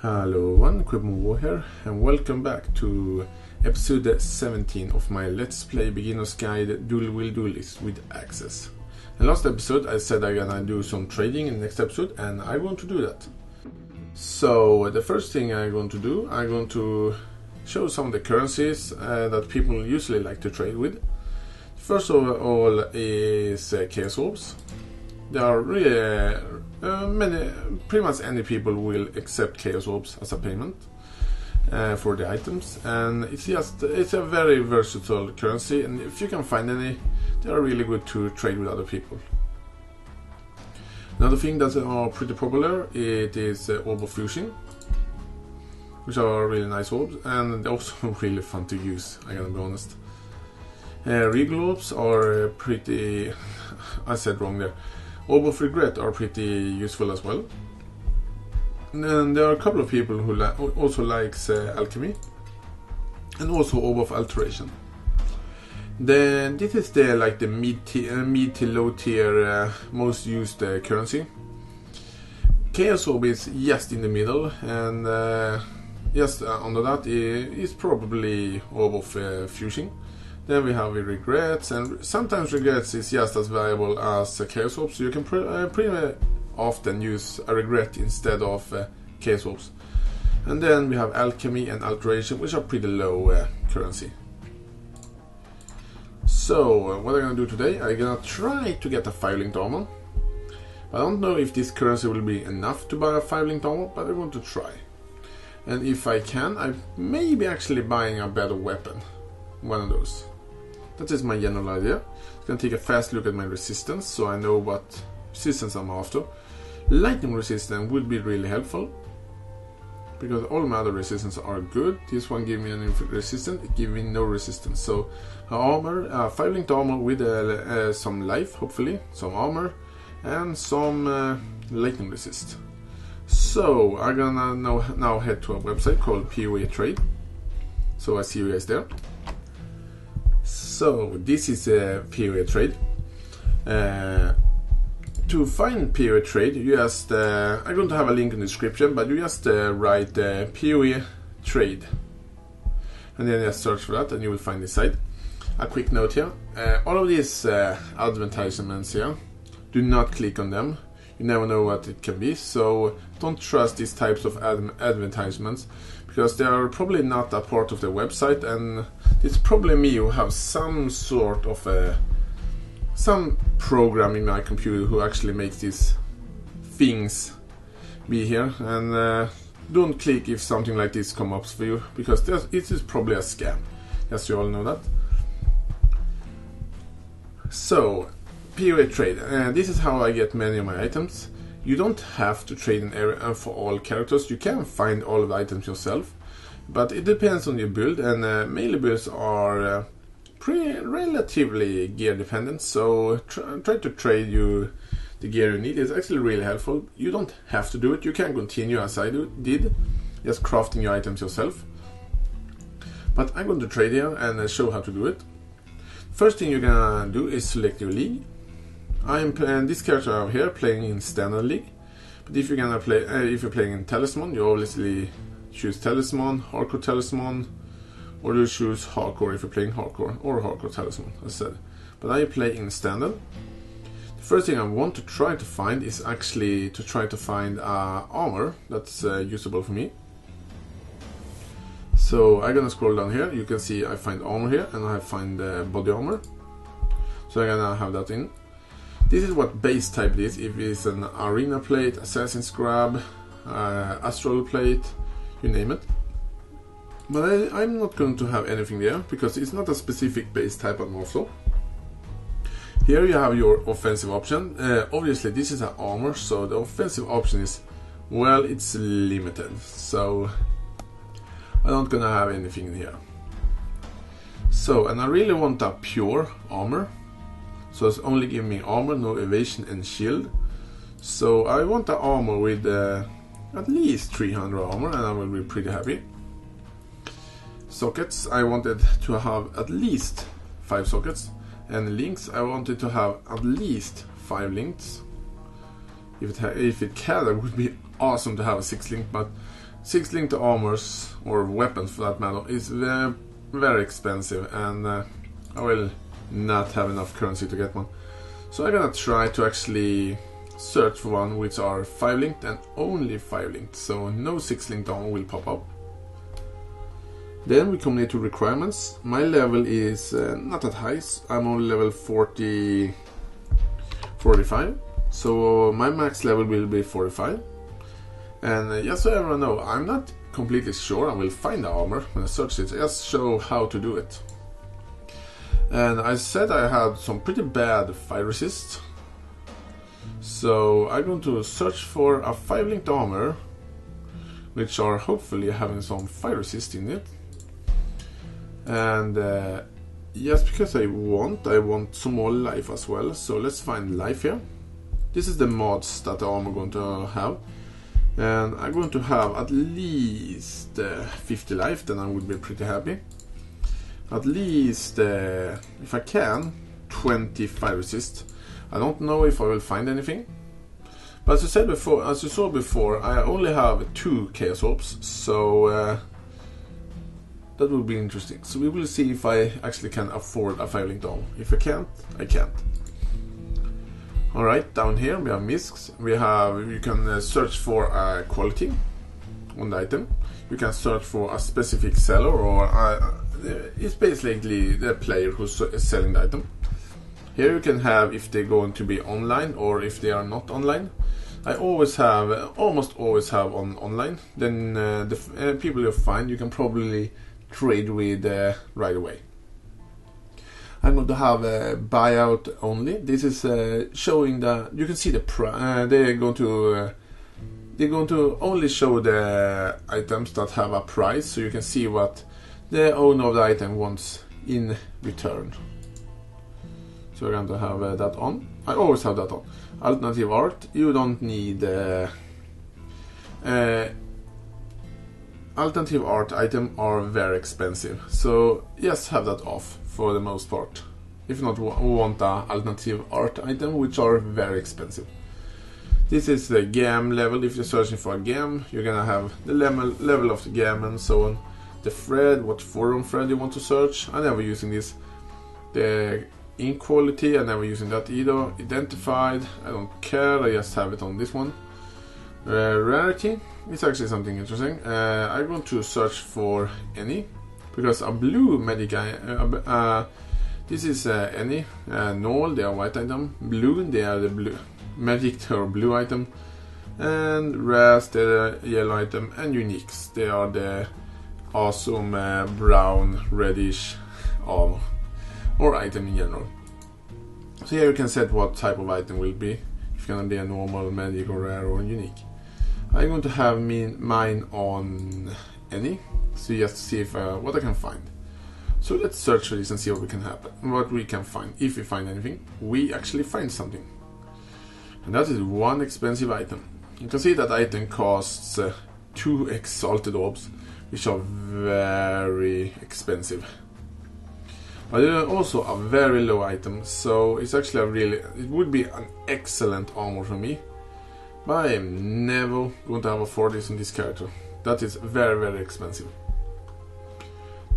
Hello everyone, War here, and welcome back to episode 17 of my Let's Play Beginner's Guide Duelist with Access. In last episode I said I'm gonna do some trading in the next episode, and I'm going to do that. So the first thing I'm going to do, I'm going to show some of the currencies that people usually like to trade with. First of all is Chaos Orbs. There are really pretty much any people will accept Chaos Orbs as a payment for the items, and it's a very versatile currency, and if you can find any, they are really good to trade with other people. Another thing that are pretty popular, it is Orb of Fusion, which are really nice orbs, and they're also really fun to use, I gotta be honest. Regal Orbs are pretty... I said wrong there. Orb of Regret are pretty useful as well. And then there are a couple of people who also likes Alchemy, and also Orb of Alteration. Then this is the mid to low tier most used currency. Chaos Orb is just in the middle, and just under that is probably Orb of Fusion. Then we have Regrets, and sometimes Regrets is just as valuable as Chaos Orbs, so you can pretty often use a Regret instead of Chaos Orbs. And then we have Alchemy and Alteration, which are pretty low currency. So what I'm gonna do today, I'm gonna try to get a 5-linked armor. I don't know if this currency will be enough to buy a 5-linked armor, but I'm going to try. And if I can, I may be actually buying a better weapon, one of those. That is my general idea. I'm going to take a fast look at my resistance, so I know what resistance I'm after. Lightning resistance would be really helpful, because all my other resistances are good. This one gives me an resistance, it gives me no resistance. So armor, 5-linked armor with some life, hopefully, some armor, and some lightning resist. So I'm gonna now head to a website called PoE Trade. So I see you guys there. So this is a PoE Trade. To find PoE Trade, you just I'm going to have a link in the description, but you just write PoE Trade, and then just search for that, and you will find the site. A quick note here: all of these advertisements here, do not click on them. You never know what it can be, so don't trust these types of advertisements, because they are probably not a part of the website, and it's probably me who have some sort of some program in my computer who actually makes these things be here. And don't click if something like this comes up for you, because it is probably a scam. Yes, you all know that. So PoE Trade, this is how I get many of my items. You don't have to trade in area for all characters. You can find all of the items yourself, but it depends on your build, and melee builds are relatively gear dependent, so try to trade you the gear you need. It's actually really helpful. You don't have to do it. You can continue as I did, just crafting your items yourself. But I'm going to trade here and show how to do it. First thing you're gonna do is select your league. I'm playing this character over here, playing in Standard League. But if you're gonna play, if you're playing in Talisman, you obviously choose Talisman, Hardcore Talisman, or you choose Hardcore if you're playing Hardcore, or Hardcore Talisman, as I said. But I play in Standard. The first thing I want to try to find is actually to try to find armor that's usable for me. So I'm gonna scroll down here. You can see I find armor here, and I find body armor. So I'm gonna have that in. This is what base type it is. If it's an arena plate, assassin's grab, astral plate, you name it. But I'm not going to have anything there, because it's not a specific base type I'm also. Here you have your offensive option. Obviously this is an armor, so the offensive option is, well, it's limited. So I'm not gonna have anything in here. So, and I really want a pure armor. So it's only giving me armor, no evasion and shield. So I want the armor with at least 300 armor, and I will be pretty happy. Sockets, I wanted to have at least 5 sockets. And links, I wanted to have at least 5 links. If it can, it would be awesome to have a 6 link, but 6-linked armors, or weapons for that matter, is very expensive, and I will not have enough currency to get one. So I'm gonna try to actually search for one which are 5-linked and only 5-linked, so no 6-linked armor will pop up. Then we come near to requirements. My level is not that high, I'm only level 45, so my max level will be 45. And just so everyone know, I'm not completely sure I will find the armor when I search it, just show how to do it. And I said I had some pretty bad fire resist, so I'm going to search for a 5-linked armor which are hopefully having some fire resist in it. And just because I want some more life as well, so let's find life here. This is the mods that the armor going to have, and I'm going to have at least 50 life, then I would be pretty happy. At least, if I can, 20 fire resist. I don't know if I will find anything, but as you saw before, I only have 2 chaos orbs, so that will be interesting. So we will see if I actually can afford a 5-linked armor. If I can't, I can't. Alright, down here we have miscs. You can search for a quality on the item. You can search for a specific seller, or it's basically the player who's selling the item. Here you can have if they're going to be online or if they are not online. I almost always have on online. Then the people you find, you can probably trade with right away. I'm going to have a buyout only. This is showing that you can see the price. They're going to only show the items that have a price, so you can see what the owner of the item wants in return. So we're going to have that on. I always have that on. Alternative art, you don't need alternative art items are very expensive, so just have that off for the most part. If you not want an alternative art item, which are very expensive. This is the gem level. If you're searching for a gem, you're gonna have the level of the gem and so on. The thread, what forum thread you want to search. I'm never using this. The ink quality, I'm never using that either. Identified, I don't care, I just have it on this one. Rarity, it's actually something interesting. I'm going to search for any, because a blue medic, this is any. Null, they are white item. Blue, they are the blue magic or blue item. And Ras, they're the yellow item. And Uniques, they are the awesome brown reddish armor or item in general. So here you can set what type of item will be. If it's gonna be a normal, magic, or rare, or unique. I'm going to have mine on any, so just to see if what I can find. So let's search for this and see what we can find. If we find anything, we actually find something, and that is one expensive item. You can see that item costs 2 exalted orbs, which are very expensive. But it is also a very low item, so it's actually it would be an excellent armor for me. But I am never going to have afford this on this character. That is very, very expensive.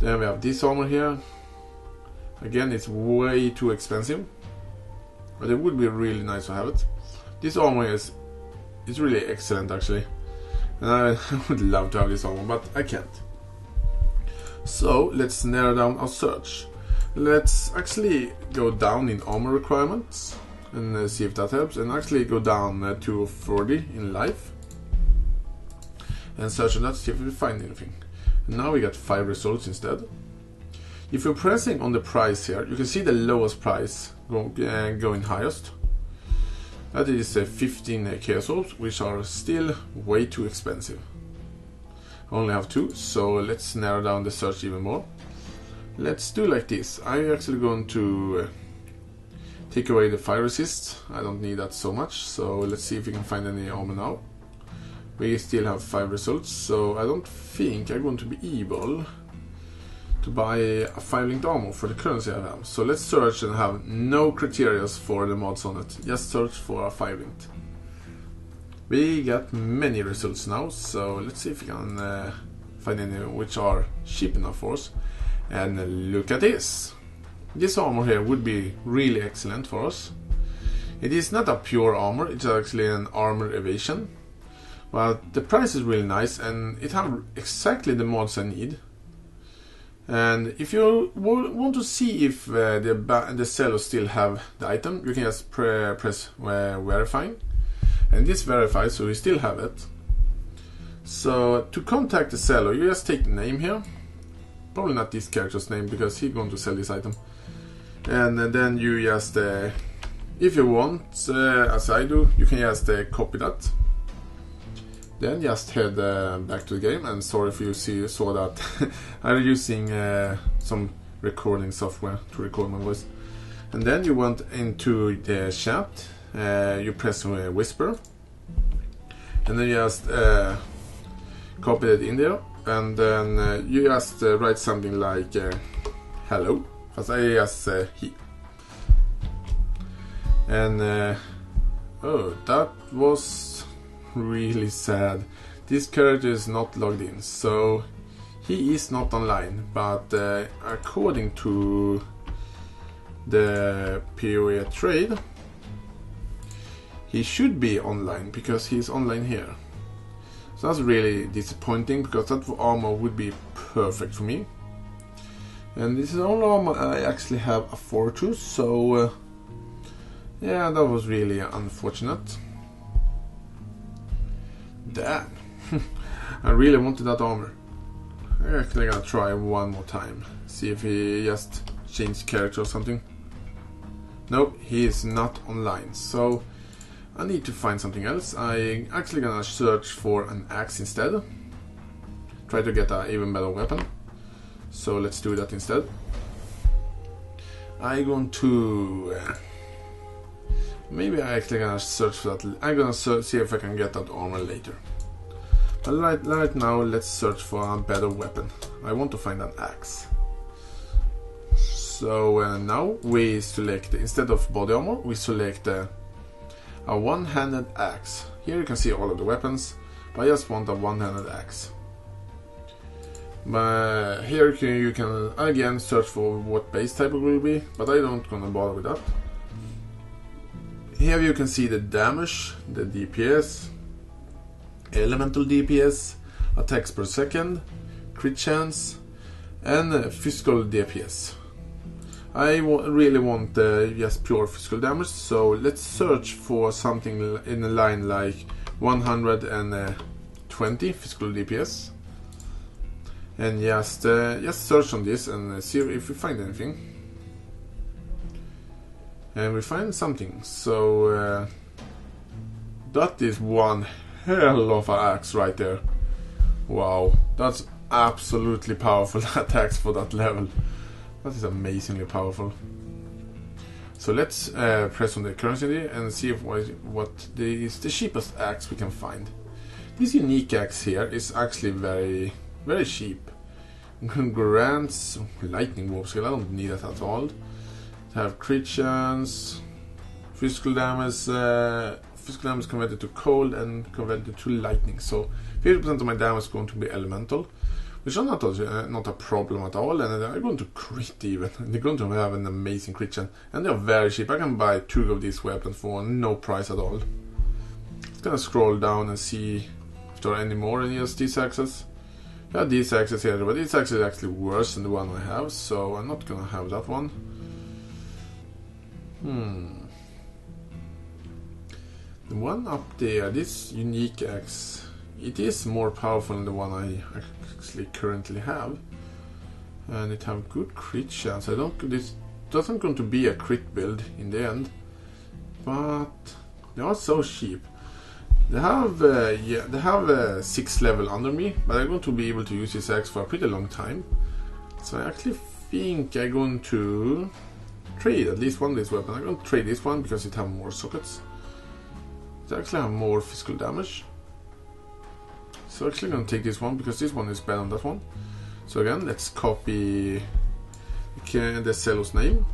Then we have this armor here. Again, it's way too expensive, but it would be really nice to have it. This armor is really excellent actually, and I would love to have this armor, but I can't. So let's narrow down our search. Let's actually go down in armor requirements and see if that helps, and actually go down to 40 in life and search on that to see if we find anything. And now we got 5 results instead. If you're pressing on the price here, you can see the lowest price going highest. That is 15 chaos orbs, which are still way too expensive. I only have 2, so let's narrow down the search even more. Let's do like this. I'm actually going to take away the fire resist. I don't need that so much, so let's see if we can find any armor now. We still have 5 results, so I don't think I'm going to be able to buy a 5-linked armor for the currency I have. So let's search and have no criteria for the mods on it. Just search for a 5-linked. We got many results now, so let's see if we can find any which are cheap enough for us. And look at this. This armor here would be really excellent for us. It is not a pure armor, it's actually an armor evasion. But the price is really nice and it has exactly the mods I need. And if you want to see if the sellers still have the item, you can just press verifying. And this verifies, so we still have it. So to contact the seller, you just take the name here. Probably not this character's name because he's going to sell this item. And then you just, if you want, as I do, you can just copy that. Then just head back to the game, and sorry if you saw that I'm using some recording software to record my voice. And then you went into the chat, you press whisper, and then you just copy it in there, and then you just write something like hello, as I just he. And oh, that was really sad. This character is not logged in, so he is not online, but according to the PoE trade, he should be online because he's online here. So that's really disappointing because that armor would be perfect for me. And this is the only armor I actually have afford to, so yeah, that was really unfortunate. Damn. I really wanted that armor. I'm actually gonna try one more time. See if he just changed character or something. Nope, he is not online. So I need to find something else. I'm actually gonna search for an axe instead. Try to get an even better weapon. So let's do that instead. I'm going to... maybe I'm actually gonna search for that. I'm gonna see if I can get that armor later. But right now, let's search for a better weapon. I want to find an axe. So now we select, instead of body armor, we select a one-handed axe. Here you can see all of the weapons, but I just want a one-handed axe. But here you can again search for what base type it will be, but I don't gonna bother with that. Here you can see the damage, the DPS, elemental DPS, attacks per second, crit chance, and physical DPS. I really want just pure physical damage, so let's search for something in a line like 120 physical DPS. And just search on this and see if we find anything. And we find something. So that is one hell of an axe right there. Wow, that's absolutely powerful attacks for that level. That is amazingly powerful. So let's press on the currency and see if what is the cheapest axe we can find. This unique axe here is actually very cheap. Grants lightning warp skill, I don't need that at all. Have crit chance, physical damage converted to cold and converted to lightning. So 50% of my damage is going to be elemental, which is not a problem at all. And they're going to crit even. They're going to have an amazing crit chance, and they're very cheap. I can buy 2 of these weapons for no price at all. Just gonna scroll down and see if there are any more than just these axes. Yeah, these axes here, but this axe is actually worse than the one I have, so I'm not gonna have that one. The one up there, this unique axe, it is more powerful than the one I actually currently have, and it have good crit chance. This doesn't going to be a crit build in the end, but they are so cheap. They have 6 level under me, but I'm going to be able to use this axe for a pretty long time. So I actually think I'm going to trade at least one of these weapons. I'm going to trade this one because it has more sockets. It actually has more physical damage. So I'm actually going to take this one because this one is better than that one. So again, let's copy the seller's name.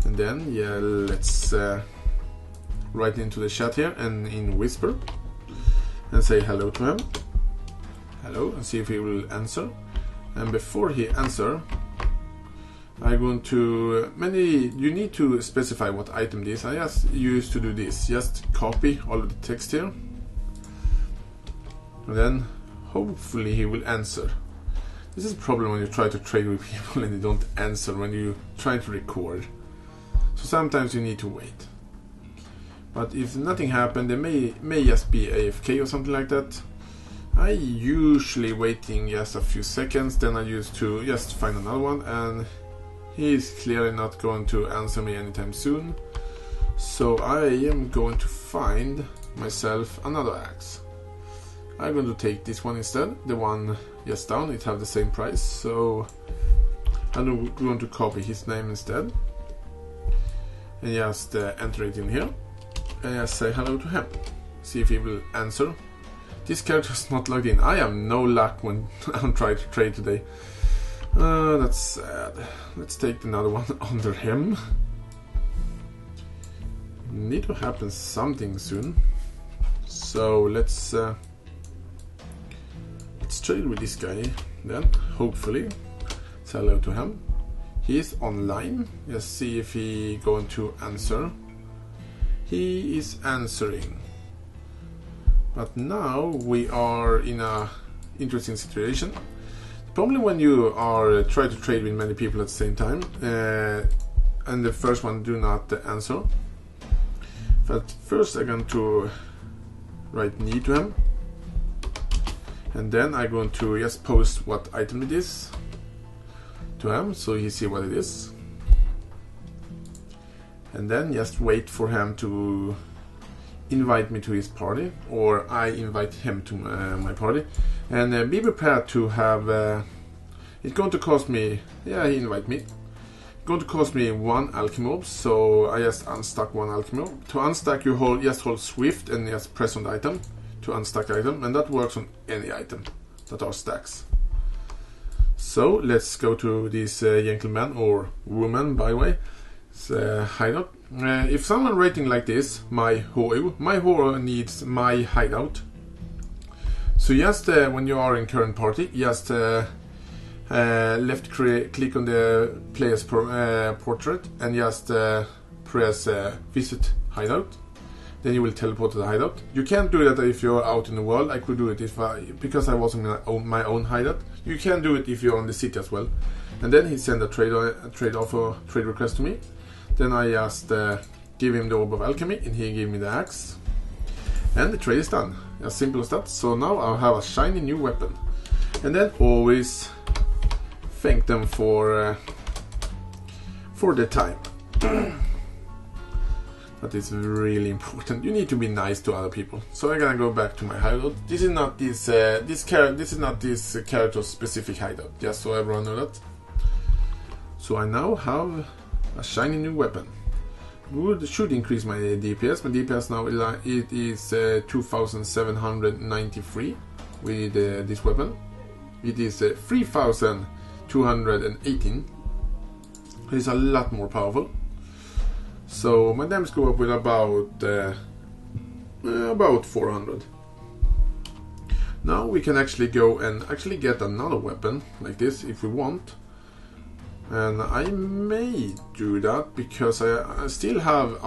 And then, yeah, let's write into the chat here and in whisper and say hello to him. Hello, and see if he will answer. And before he answer, I'm going to you need to specify what item this is. I just used to do this. Just copy all of the text here, and then hopefully he will answer. This is a problem when you try to trade with people and they don't answer when you try to record. So sometimes you need to wait. But if nothing happened, they may just be AFK or something like that. I usually waiting just a few seconds, then I used to just find another one, and he is clearly not going to answer me anytime soon. So I am going to find myself another axe. I'm going to take this one instead, the one just down. It have the same price, so I'm going to copy his name instead and just enter it in here and just say hello to him. See if he will answer. This character is not logged in. I have no luck when I'm trying to trade today. That's sad. Let's take another one under him. Need to happen something soon. So let's trade with this guy then, hopefully. Say hello to him. He is online. Let's see if he going to answer. He is answering. But now we are in a interesting situation. Probably when you are try to trade with many people at the same time, and the first one do not answer. But first I'm going to write need to him, and then I'm going to just post what item it is to him, so he see what it is, and then just wait for him to invite me to his party, or I invite him to my party. And be prepared to have it's going to cost me, yeah, he invite me. It's going to cost me 1 alchemy orb, so I just unstack 1 alchemy orb. To unstack you just hold Swift and just press on the item to unstack item, and that works on any item that are stacks. So let's go to this gentleman or woman, by the way. It's hideout. If someone rating like this, my hero needs my hideout. So just when you are in current party, just left click on the player's portrait and just press visit hideout. Then you will teleport to the hideout. You can't do that if you're out in the world. I could do it because I was in my own hideout. You can do it if you're on the city as well. And then he sent a trade request to me. Then I just give him the Orb of Alchemy, and he gave me the axe. And the trade is done. As simple as that. So now I'll have a shiny new weapon. And then always thank them for the time. That is really important. You need to be nice to other people. So I'm gonna go back to my hideout. This is not this character's specific hideout. Just so everyone knows that. So I now have a shiny new weapon. Should increase my DPS. My DPS now it is 2793 with this weapon. It is 3218. It's a lot more powerful. So my damage go up with about 400. Now we can actually go and get another weapon like this if we want. And I may do that because I still can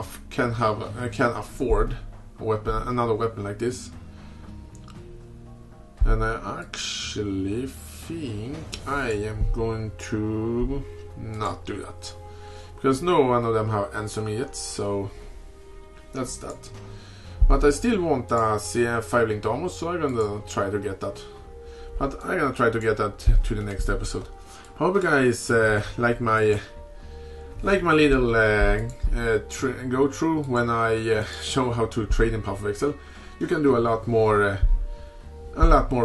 afford another weapon like this. And I actually think I am going to not do that because no one of them have answered me yet. So that's that. But I still want a CF5 linked armor, so I'm gonna try to get that. But I'm gonna try to get that to the next episode. Hope you guys like my little go through when I show how to trade in Path of Exile. You can do a lot more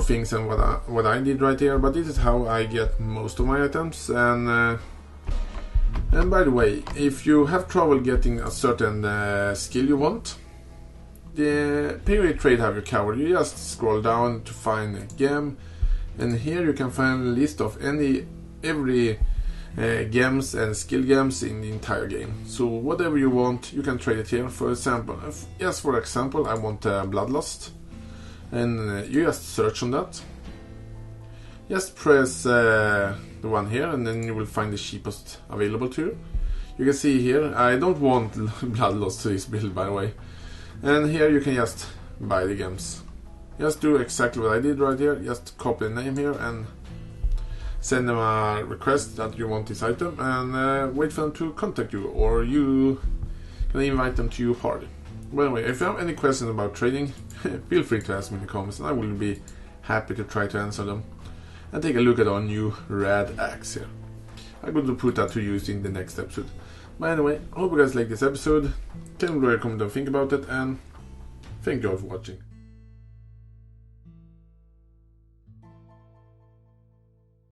things than what I did right here, but this is how I get most of my items. And by the way, if you have trouble getting a certain skill you want, the period trade have you covered. You just scroll down to find a gem, and here you can find a list of every gems and skill gems in the entire game. So whatever you want, you can trade it here. For example, I want Bloodlust, And you just search on that. Just press the one here, and then you will find the cheapest available to you. You can see here, I don't want blood loss to this build, by the way. And here you can just buy the gems. Just do exactly what I did right here. Just copy the name here and send them a request that you want this item, and wait for them to contact you, or you can invite them to your party. By the way, if you have any questions about trading, feel free to ask me in the comments, and I will be happy to try to answer them. And take a look at our new rad axe here. I'm going to put that to use in the next episode. But anyway, I hope you guys like this episode. Tell me what you comment and think about it, and thank you all for watching.